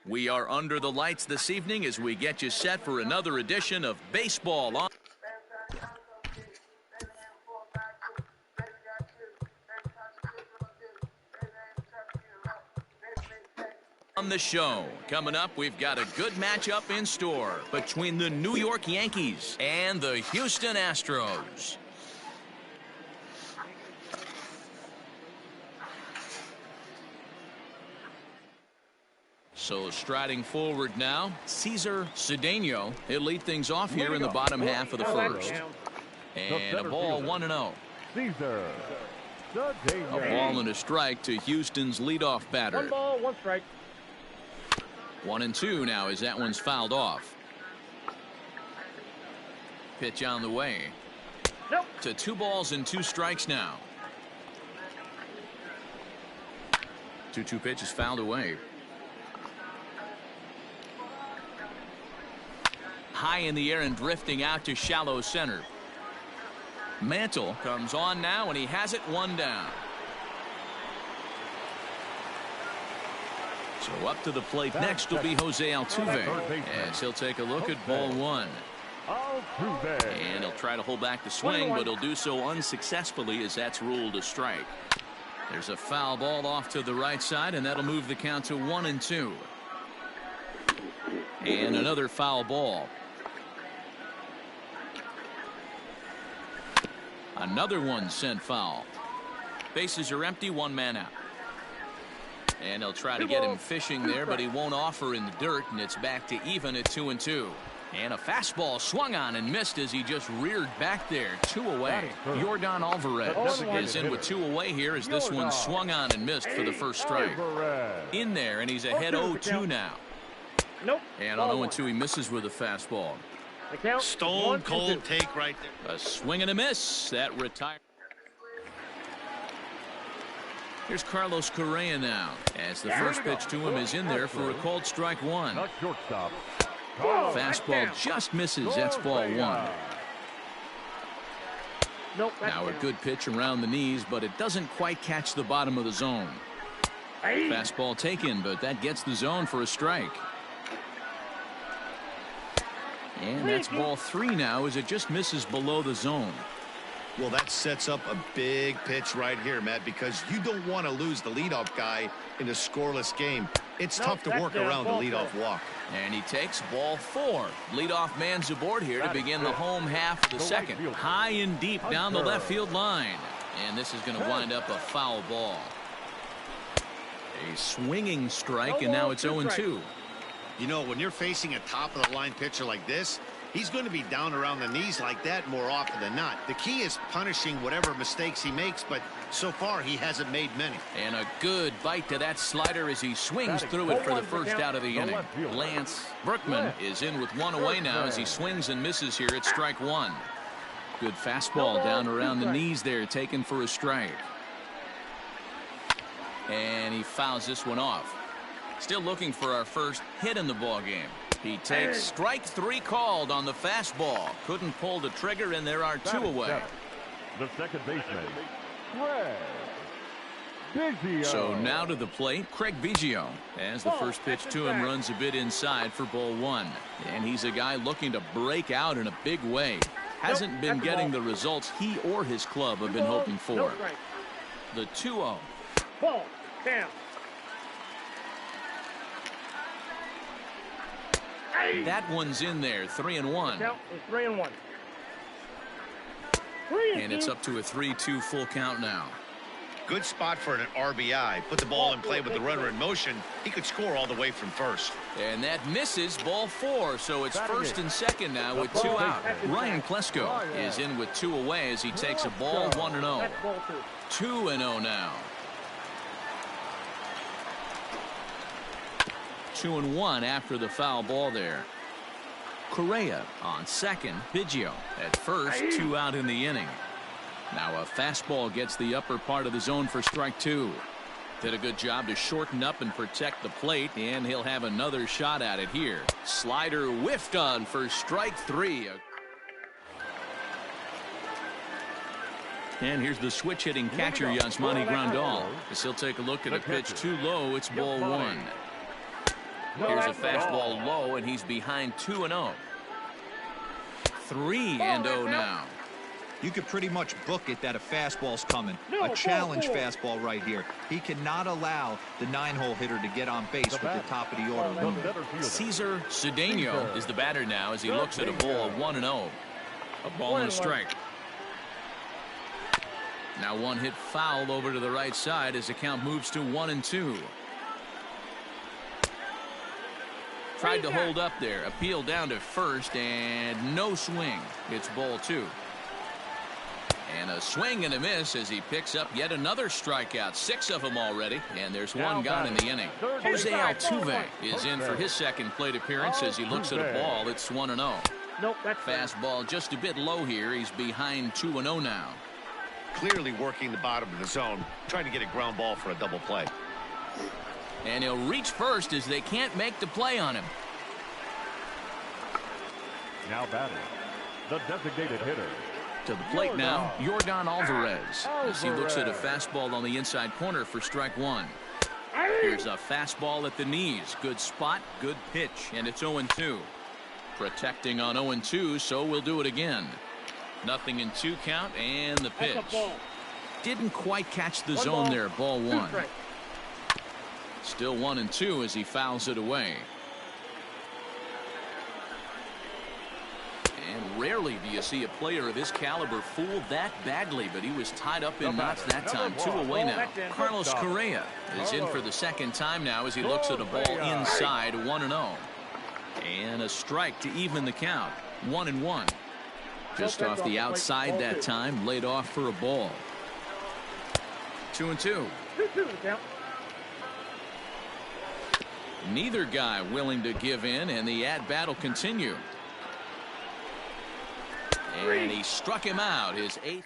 We are under the lights this evening as we get you set for another edition of Baseball on the show. Coming up, we've got a good matchup in store between the New York Yankees and the Houston Astros. So striding forward now, Cesar Cedeno. He'll lead things off here in the bottom half of the first. And a ball 1-0. Cesar Cedeno. A ball and a strike to Houston's leadoff batter. 1 ball, 1 strike. 1-2 now as that one's fouled off. Pitch on the way. Nope. To 2 balls and 2 strikes now. 2-2 pitch is fouled away. High in the air and drifting out to shallow center. Mantle comes on now and he has it 1 down. So up to the plate next will be Jose Altuve as he'll take a look at ball 1. And he'll try to hold back the swing, but he'll do so unsuccessfully as that's ruled a strike. There's a foul ball off to the right side, and that'll move the count to 1-2. And another foul ball. Another one sent foul. Bases are empty, 1 man out. And he'll try to get him fishing there, but he won't offer in the dirt, and it's back to even at 2-2. And a fastball swung on and missed as he just reared back there. 2 away. Yordan Alvarez is in with 2 away here as this one swung on and missed for the first strike. In there, and he's ahead 0-2 now. Nope. And on 0-2 he misses with a fastball. Stone cold take right there. A swing and a miss. That retired. Here's Carlos Correa now as the first pitch to him is in there for a called strike 1. Shortstop. Fastball just misses. That's ball 1. Nope. Now a good pitch around the knees, but it doesn't quite catch the bottom of the zone. Fastball taken, but that gets the zone for a strike. And that's ball 3 now as it just misses below the zone. Well, that sets up a big pitch right here, Matt, because you don't want to lose the leadoff guy in a scoreless game. It's tough to work around the leadoff walk. And he takes ball 4. Leadoff man's aboard here to begin the home half of the second. High and deep down the left field line. And this is going to wind up a foul ball. A swinging strike, and now it's 0-2. You know, when you're facing a top-of-the-line pitcher like this, he's going to be down around the knees like that more often than not. The key is punishing whatever mistakes he makes, but so far he hasn't made many. And a good bite to that slider as he swings through it for the first out of the inning. Lance Berkman is in with 1 away now as he swings and misses here at strike 1. Good fastball down around the knees there, taken for a strike. And he fouls this one off. Still looking for our first hit in the ball game. He takes strike 3 called on the fastball. Couldn't pull the trigger, and there are 2 away. The second baseman, Craig Biggio. So now to the plate, Craig Biggio, as the first pitch to him runs a bit inside for ball 1. And he's a guy looking to break out in a big way. Hasn't been getting the results he or his club have been hoping for. The 2-0. Ball down. That one's in there, 3-1. Count is 3-1. And it's up to a 3-2 full count now. Good spot for an RBI. Put the ball in play with the runner in motion. He could score all the way from first. And that misses ball 4, so it's first and second now with 2 out. Ryan Klesko is in with 2 away as he takes a ball 1-0. 2-0 now. 2-1 after the foul ball there. Correa on second. Biggio at first. 2 out in the inning. Now a fastball gets the upper part of the zone for strike 2. Did a good job to shorten up and protect the plate, and he'll have another shot at it here. Slider whiffed on for strike 3. And here's the switch hitting catcher Yasmani Grandal as he'll take a look at a pitch too low. It's ball 1. Here's a fastball low, and he's behind 2-0. 3-0 now. You could pretty much book it that a fastball's coming. No, A challenge ball. fastball right here. He cannot allow the 9-hole hitter to get on base with the top of the order. Cesar Cedeno is the batter now as he looks at a ball of 1-0. A ball and a strike. Now one hit foul over to the right side as the count moves to 1-2. Tried to hold up there. Appeal down to first and no swing. It's ball 2. And a swing and a miss as he picks up yet another strikeout. 6 of them already. And there's one gone in the inning. Jose Altuve is in for his second plate appearance as he looks at a ball. It's 1-0. Nope, that's Fastball just a bit low here. He's behind 2-0 now. Clearly working the bottom of the zone, trying to get a ground ball for a double play. And he'll reach first as they can't make the play on him. Now batting, the designated hitter. To the plate now, Yordan Alvarez as he looks at a fastball on the inside corner for strike 1. Here's a fastball at the knees. Good spot, good pitch, and it's 0-2. Protecting on 0-2, so we'll do it again. 0-2 count, and the pitch. Didn't quite catch the zone there. Ball 1. Still 1-2 as he fouls it away. And rarely do you see a player of his caliber fooled that badly, but he was tied up in knots that time. 2 away now. Carlos Correa is in for the second time now as he looks at a ball inside. 1-0. And a strike to even the count. 1-1. Just off the outside that time, laid off for a ball. 2-2. Neither guy willing to give in, and the at-bat will continue. And he struck him out. His 8th.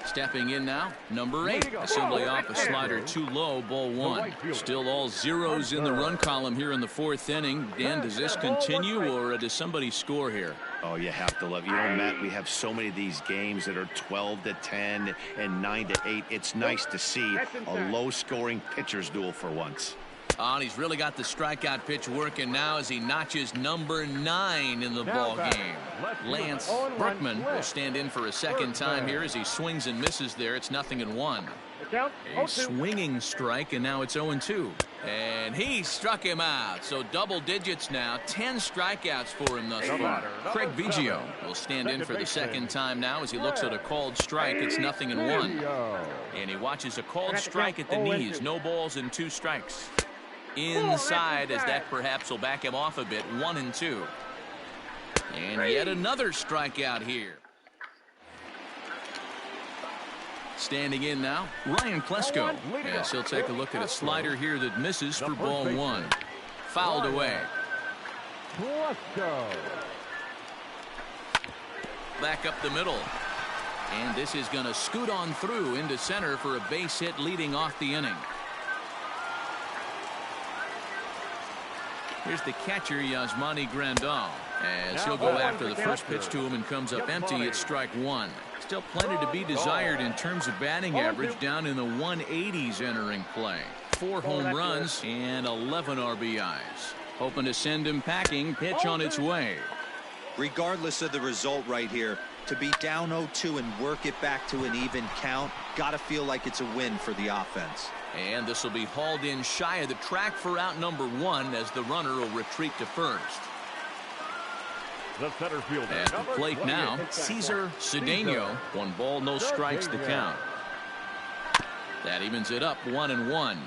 Stepping in now, number 8. Simply off a slider too low. Ball 1. Still all zeros in the run column here in the 4th inning. Dan, does this continue or does somebody score here? Oh, you have to love. You know, Matt, we have so many of these games that are 12-10 and 9-8. It's nice to see a low-scoring pitcher's duel for once. And he's really got the strikeout pitch working now as he notches number 9 in the ball game. Lance Berkman will stand in for a second time here as he swings and misses there. It's 0-1. A swinging strike, and now it's 0-2. And he struck him out. So double digits now. 10 strikeouts for him thus far. Craig Biggio will stand in for the second time now as he looks at a called strike. It's 0-1. And he watches a called strike at the knees. No balls and 2 strikes. Inside as that perhaps will back him off a bit. 1-2. And yet another strikeout here. Standing in now, Ryan Klesko. Yes, he'll take a look at a slider here that misses for ball 1. Fouled away. Back up the middle. And this is going to scoot on through into center for a base hit leading off the inning. Here's the catcher, Yasmani Grandal, as he'll go after the first pitch to him and comes up empty. It's strike 1. Still plenty to be desired in terms of batting average, down in the 180s entering play. 4 home runs and 11 RBIs. Hoping to send him packing. Pitch on its way. Regardless of the result right here, to be down 0-2 and work it back to an even count, gotta feel like it's a win for the offense. And this will be hauled in shy of the track for out number 1 as the runner will retreat to first. The center fielder. At the plate now, Cesar Cedeno. 1 ball, no strikes to count. That evens it up 1-1.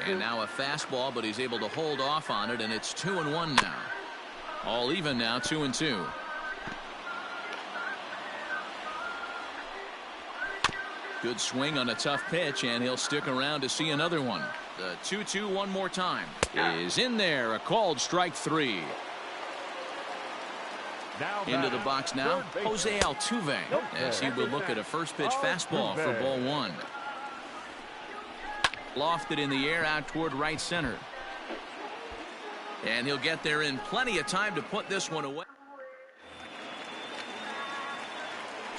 And now a fastball, but he's able to hold off on it, and it's 2-1 now. All even now, 2-2. Good swing on a tough pitch, and he'll stick around to see another one. The 2-2 one more time is in there. A called strike 3. Into the box now, Jose Altuve, as he will look at a first pitch fastball for ball 1. Lofted in the air out toward right center. And he'll get there in plenty of time to put this one away.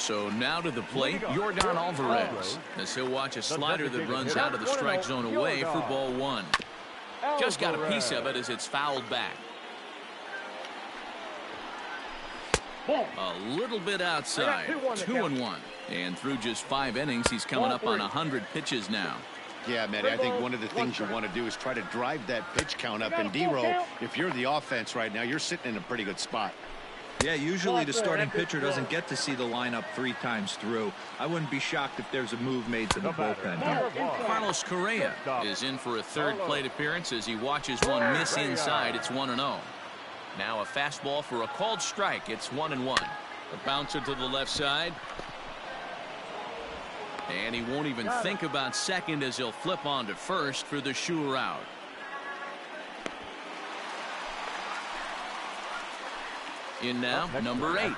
So now to the plate, Yordan Alvarez, as he'll watch a slider that runs out of the strike zone away for ball one. Just got a piece of it as it's fouled back. A little bit outside. 2-1. And through just 5 innings, he's coming up on 100 pitches now. Yeah, Matty, I think one of the things you want to do is try to drive that pitch count up. And D-Row, if you're the offense right now, you're sitting in a pretty good spot. Yeah, usually the starting pitcher doesn't get to see the lineup 3 times through. I wouldn't be shocked if there's a move made to the bullpen. Carlos Correa is in for a third plate appearance as he watches one miss inside. It's 1-0. Now a fastball for a called strike. It's 1-1. A bouncer to the left side. And he won't even think about second as he'll flip on to first for the sure out. In now, number 8.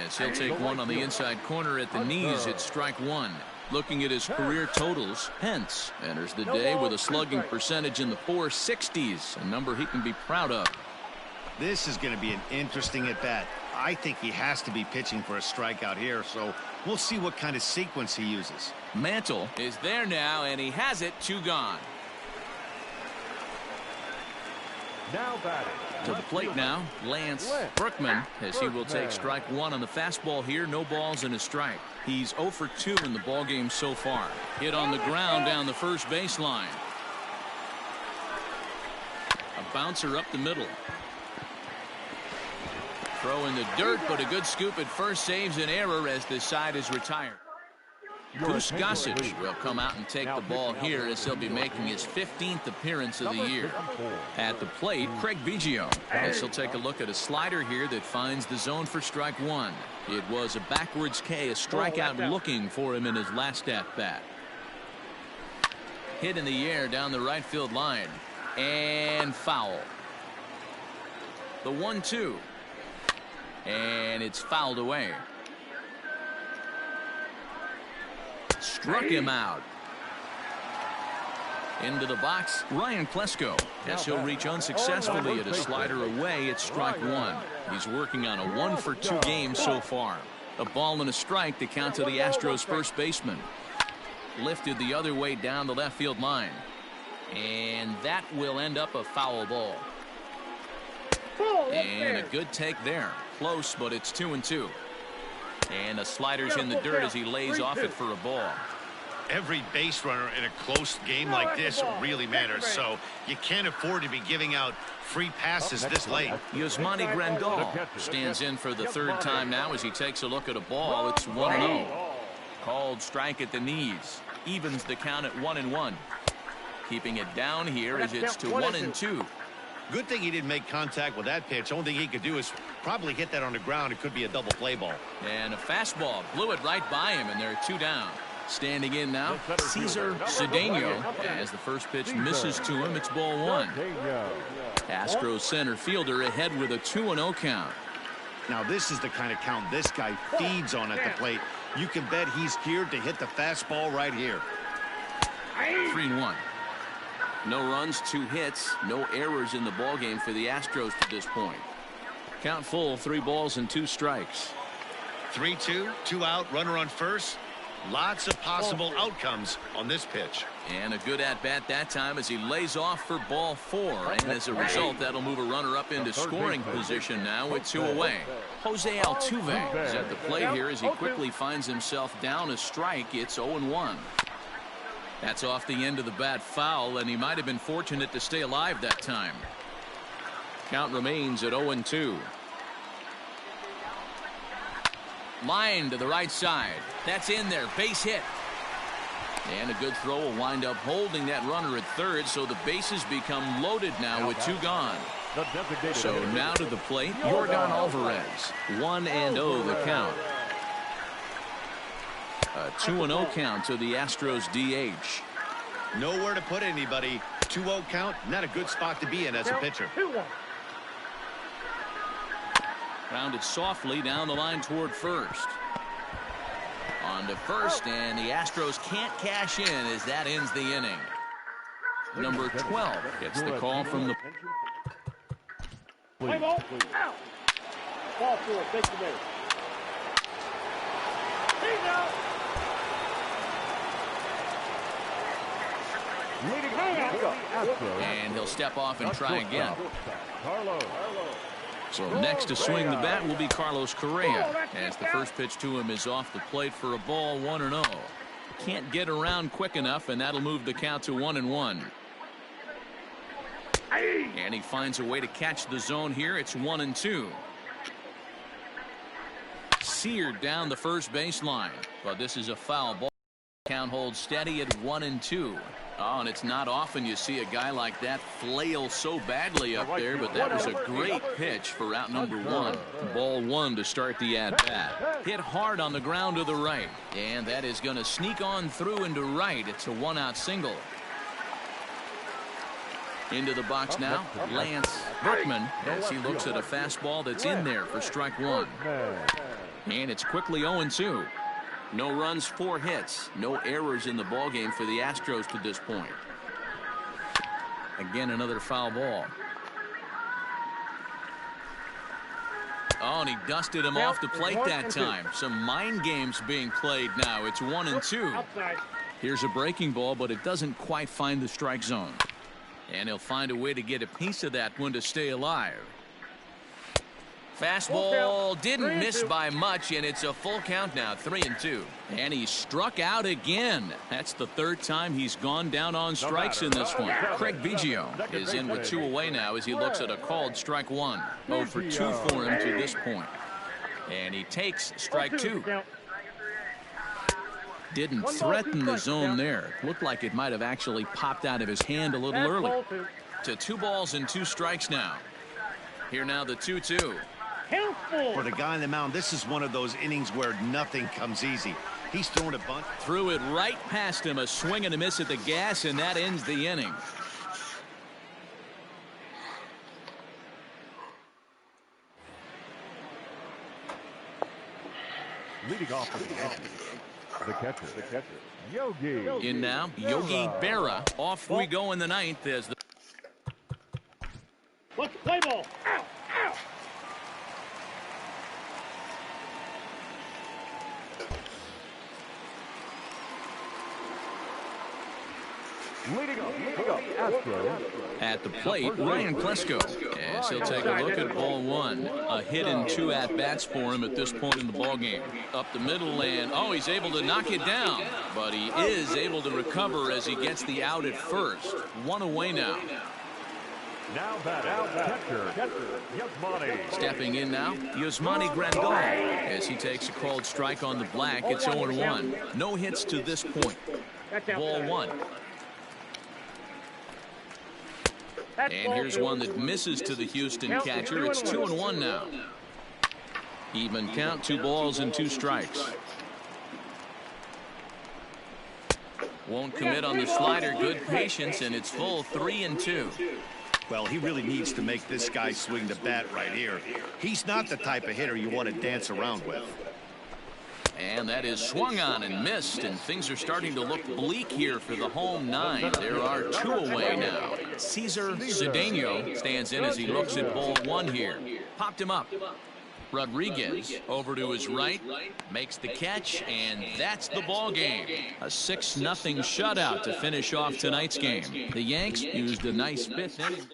As he'll take one on the inside corner at the knees, it's strike 1. Looking at his career totals, Pence enters the day with a slugging percentage in the 460s, a number he can be proud of. This is going to be an interesting at-bat. I think he has to be pitching for a strikeout here, so we'll see what kind of sequence he uses. Mantle is there now, and he has it. 2 gone. Now batting. To the plate now, Lance Berkman, as he will take strike 1 on the fastball here. No balls and a strike. He's 0 for 2 in the ballgame so far. Hit on the ground down the first baseline. A bouncer up the middle. Throw in the dirt, but a good scoop at first saves an error as the side is retired. Goose Gossage will come out and take the ball here as he'll be making his 15th appearance of the year. At the plate, Craig Biggio, as he'll take a look at a slider here that finds the zone for strike 1. It was a backwards K, a strikeout looking for him in his last at-bat. Hit in the air down the right field line. And foul. The 1-2. And it's fouled away. Struck him out. Into the box, Ryan Klesko. As he'll reach unsuccessfully at a slider away, it's strike 1. He's working on a 1 for 2 game so far. A ball and a strike to count to the Astros first baseman. Lifted the other way down the left field line. And that will end up a foul ball. And a good take there. Close, but it's 2-2. And a slider's in the dirt as he lays off it for a ball. Every base runner in a close game like this really matters, so you can't afford to be giving out free passes this late. Yasmani Grandal stands in for the 3rd time now as he takes a look at a ball. It's 1-0. Called strike at the knees. Evens the count at 1-1. Keeping it down here as it's to 1-2. Good thing he didn't make contact with that pitch. Only thing he could do is probably hit that on the ground. It could be a double play ball. And a fastball blew it right by him, and they're 2 down. Standing in now, Cesar Cedeno. As the first pitch misses to him, it's ball 1. Astros center fielder ahead with a 2-0 count. Now this is the kind of count this guy feeds on at the plate. You can bet he's geared to hit the fastball right here. 3-1. No runs, 2 hits, no errors in the ballgame for the Astros to this point. Count full, 3 balls and 2 strikes. 3-2, 2 out, runner on first. Lots of possible outcomes on this pitch. And a good at-bat that time as he lays off for ball 4. And as a result, that'll move a runner up into scoring position now with 2 away. Jose Altuve is at the plate here as he quickly finds himself down a strike. It's 0-1. That's off the end of the bat foul, and he might have been fortunate to stay alive that time. Count remains at 0-2. Line to the right side. That's in there. Base hit. And a good throw will wind up holding that runner at third, so the bases become loaded now with 2 gone. So now to the plate, Yordan Alvarez. 1-0 the count. A 2-0 count to the Astros DH. Nowhere to put anybody. 2-0 count, not a good spot to be in as a pitcher. Grounded softly down the line toward first. On to first, and the Astros can't cash in as that ends the inning. Number 12 gets the call from the... Ball 4, take the base. He's out. Leading Hang the on. Astros. And he'll step off and the try again. shortstop, Carlos. So next to swing the bat will be Carlos Correa, as the first pitch to him is off the plate for a ball, 1-0. Can't get around quick enough, and that'll move the count to 1-1. And he finds a way to catch the zone here. It's 1-2. Seared down the first baseline, but this is a foul ball. Count holds steady at 1-2. Oh, and it's not often you see a guy like that flail so badly up there, but that was a great pitch for out number 1. Ball 1 to start the at-bat. Hit hard on the ground to the right, and that is going to sneak on through into right. It's a 1-out single. Into the box now, Lance Berkman, as he looks at a fastball that's in there for strike 1. And it's quickly 0-2. No runs, 4 hits, no errors in the ballgame for the Astros to this point. Again, another foul ball. Oh, and he dusted him off the plate that time. Some mind games being played now. It's 1-2. Outside. Here's a breaking ball, but it doesn't quite find the strike zone. And he'll find a way to get a piece of that one to stay alive. Fastball didn't miss by much, and it's a full count now, 3-2. And he struck out again. That's the third time he's gone down on strikes in this one. Craig Biggio is in with 2 away now as he looks at a called strike 1. 0 for 2 for him to this point. And he takes strike 2. Didn't threaten the zone there. Looked like it might have actually popped out of his hand a little early. To 2 balls and 2 strikes now. Here now the 2-2. For the guy on the mound, this is one of those innings where nothing comes easy. He's thrown a bunt. Threw it right past him, a swing and a miss at the gas, and that ends the inning. Leading off the catcher, Yogi. In now, Yogi Berra. Off we go in the 9th as the Let's play ball. Out. Out. Leading off the Astros. at the plate, Ryan Klesko, as he'll take a look at ball 1. A hit and 2 at-bats for him at this point in the ballgame. Up the middle, and oh, he's able to knock it down, but he is able to recover as he gets the out at first. 1 away now. Now catcher, Yasmani. Stepping in now, Yasmani Grandal, as he takes a called strike on the black. It's 0-1. No hits to this point. Ball 1. And here's one that misses to the Houston catcher. It's 2-1 now. Even count, 2 balls and 2 strikes. Won't commit on the slider. Good patience, and it's full 3-2. Well, he really needs to make this guy swing the bat right here. He's not the type of hitter you want to dance around with. And that is swung on and missed, and things are starting to look bleak here for the home 9. There are 2 away now. Cesar Cedeno stands in as he looks at ball 1 here. Popped him up. Rodriguez over to his right, makes the catch, and that's the ball game. A 6-0 shutout to finish off tonight's game. The Yanks used a nice 5th inning.